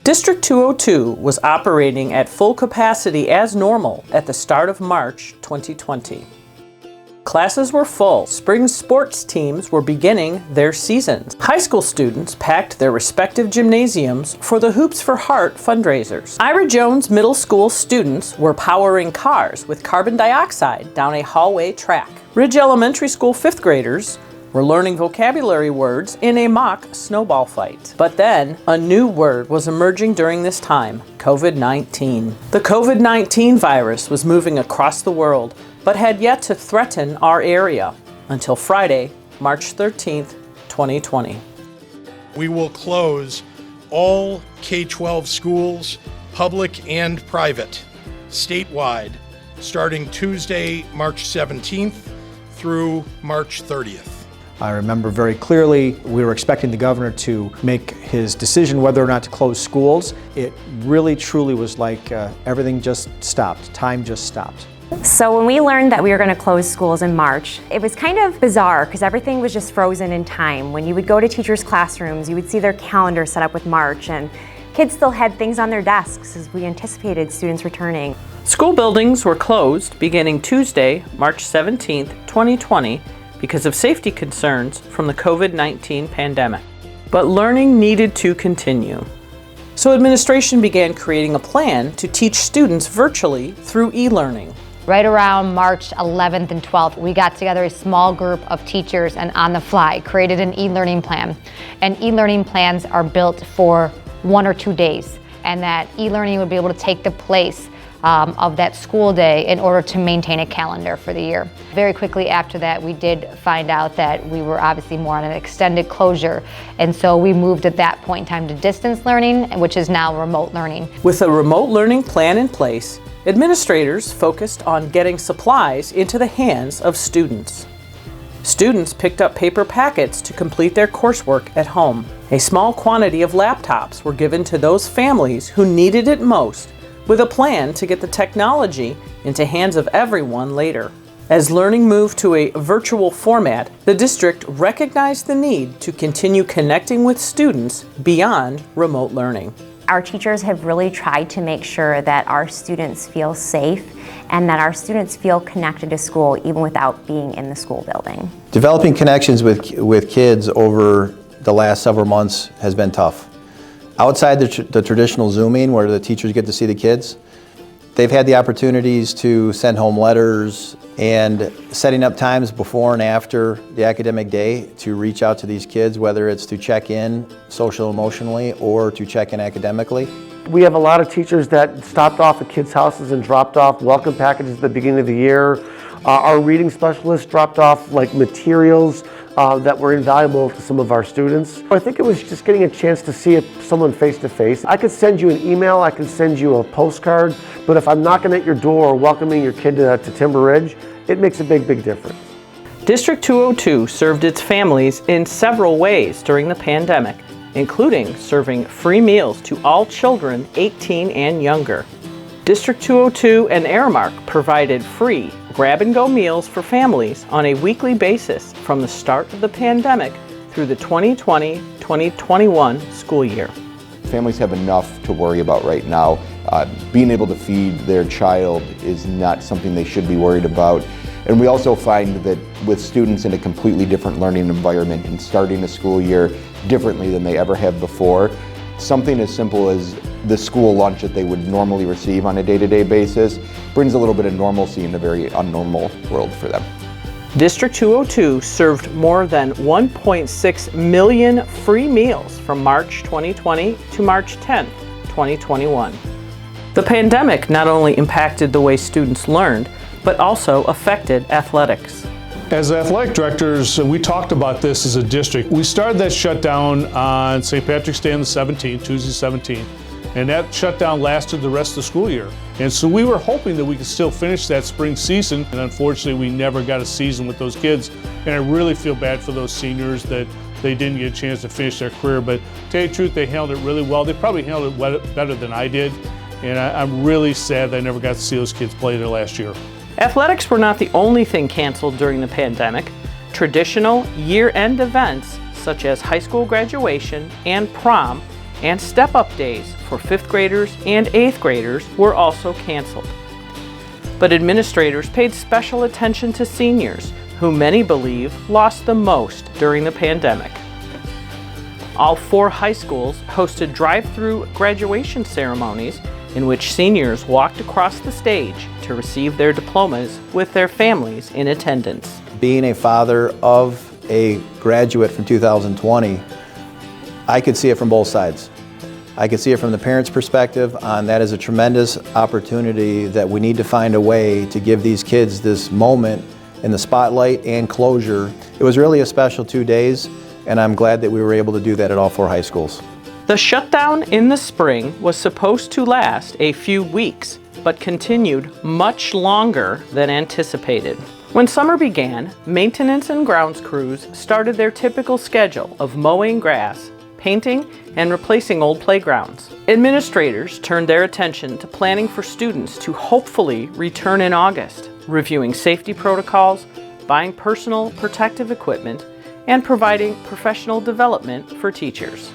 District 202 was operating at full capacity as normal at the start of March 2020. Classes were full. Spring sports teams were beginning their seasons. High school students packed their respective gymnasiums for the Hoops for Heart fundraisers. Ira Jones Middle School students were powering cars with carbon dioxide down a hallway track. Ridge Elementary School fifth graders were learning vocabulary words in a mock snowball fight. But then, a new word was emerging during this time: COVID-19. The COVID-19 virus was moving across the world, but had yet to threaten our area until Friday, March 13th, 2020. We will close all K-12 schools, public and private, statewide, starting Tuesday, March 17th through March 30th. I remember very clearly we were expecting the governor to make his decision whether or not to close schools. It really truly was like everything just stopped. Time just stopped. So when we learned that we were going to close schools in March, it was kind of bizarre because everything was just frozen in time. When you would go to teachers' classrooms, you would see their calendar set up with March, and kids still had things on their desks as we anticipated students returning. School buildings were closed beginning Tuesday, March 17th, 2020, because of safety concerns from the COVID-19 pandemic. But learning needed to continue. So administration began creating a plan to teach students virtually through e-learning. Right around March 11th and 12th, we got together a small group of teachers and on the fly created an e-learning plan. And e-learning plans are built for 1 or 2 days, and that e-learning would be able to take the place of that school day in order to maintain a calendar for the year. Very quickly after that, we did find out that we were obviously more on an extended closure, and so we moved at that point in time to distance learning, which is now remote learning. With a remote learning plan in place, administrators focused on getting supplies into the hands of students. Students picked up paper packets to complete their coursework at home. A small quantity of laptops were given to those families who needed it most, with a plan to get the technology into hands of everyone later. As learning moved to a virtual format, the district recognized the need to continue connecting with students beyond remote learning. Our teachers have really tried to make sure that our students feel safe and that our students feel connected to school even without being in the school building. Developing connections with kids over the last several months has been tough. Outside the traditional Zooming where the teachers get to see the kids, they've had the opportunities to send home letters and setting up times before and after the academic day to reach out to these kids, whether it's to check in social emotionally or to check in academically. We have a lot of teachers that stopped off at kids' houses and dropped off welcome packages at the beginning of the year. Our reading specialists dropped off materials that were invaluable to some of our students. I think it was just getting a chance to see someone face to face. I could send you an email, I could send you a postcard, but if I'm knocking at your door welcoming your kid to Timber Ridge, it makes a big, big difference. District 202 served its families in several ways during the pandemic, including serving free meals to all children 18 and younger. District 202 and Aramark provided free grab-and-go meals for families on a weekly basis from the start of the pandemic through the 2020-2021 school year. Families have enough to worry about right now. Being able to feed their child is not something they should be worried about. And we also find that with students in a completely different learning environment and starting a school year differently than they ever have before, something as simple as the school lunch that they would normally receive on a day-to-day basis brings a little bit of normalcy in a very unnormal world for them. District 202 served more than 1.6 million free meals from March 2020 to March 10th, 2021. The pandemic not only impacted the way students learned, but also affected athletics. As athletic directors, we talked about this as a district. We started that shutdown on St. Patrick's Day on the 17th, Tuesday 17th, and that shutdown lasted the rest of the school year. And so we were hoping that we could still finish that spring season, and unfortunately we never got a season with those kids. And I really feel bad for those seniors that they didn't get a chance to finish their career, but to tell you the truth, they handled it really well. They probably handled it better than I did, and I'm really sad that I never got to see those kids play their last year. Athletics were not the only thing canceled during the pandemic. Traditional year-end events such as high school graduation and prom and step-up days for 5th graders and 8th graders were also canceled. But administrators paid special attention to seniors, who many believe lost the most during the pandemic. All 4 high schools hosted drive-through graduation ceremonies in which seniors walked across the stage to receive their diplomas with their families in attendance. Being a father of a graduate from 2020, I could see it from both sides. I could see it from the parents' perspective on that is a tremendous opportunity that we need to find a way to give these kids this moment in the spotlight and closure. It was really a special 2 days, and I'm glad that we were able to do that at all 4 high schools. The shutdown in the spring was supposed to last a few weeks, but continued much longer than anticipated. When summer began, maintenance and grounds crews started their typical schedule of mowing grass, painting, and replacing old playgrounds. Administrators turned their attention to planning for students to hopefully return in August, reviewing safety protocols, buying personal protective equipment, and providing professional development for teachers.